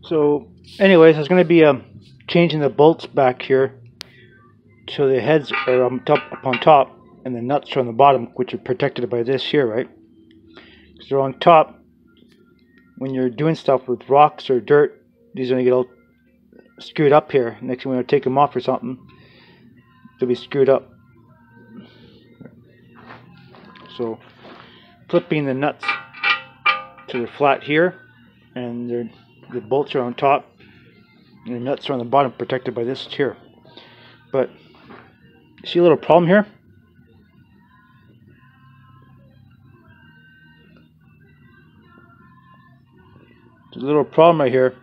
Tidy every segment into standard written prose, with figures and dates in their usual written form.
So anyways, there's going to be changing the bolts back here, so the heads are up on top and the nuts are on the bottom, which are protected by this here, right? So they're on top. When you're doing stuff with rocks or dirt, these are going to get all screwed up here. Next thing when you take them off or something, they'll be screwed up. So flipping the nuts to the flat here, and the bolts are on top, and the nuts are on the bottom, protected by this here. But see a little problem here? There's a little problem right here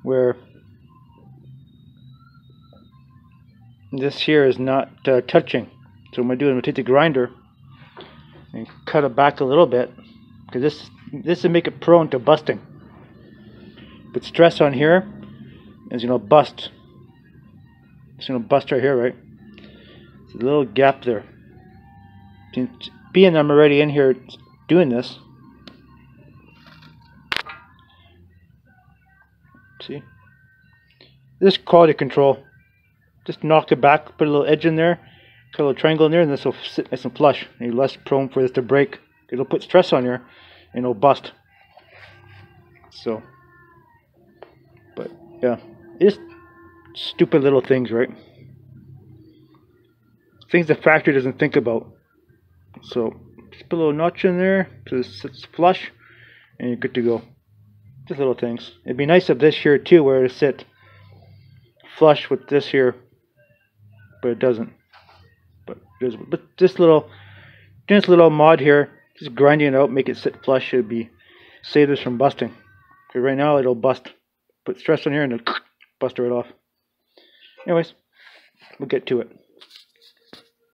where this here is not touching. So what I'm going to do is I'm going to take the grinder and cut it back a little bit, because this will make it prone to busting. Put stress on here, it's going to bust. It's going to bust right here, right? There's a little gap there. Being I'm already in here doing this, see? This is quality control. Just knock it back, put a little edge in there, cut a little triangle in there, and this will sit nice and flush. And you're less prone for this to break. It'll put stress on here, and it'll bust. So, but yeah, it's stupid little things, right? Things the factory doesn't think about. So, just put a little notch in there so it sits flush, and you're good to go. Just little things. It'd be nice if this here too, where it sit flush with this here, but it doesn't. But this little mod here, just grinding it out, make it sit flush, should be save this from busting. Because right now it'll bust. Put stress on here and it'll bust right off. Anyways, we'll get to it.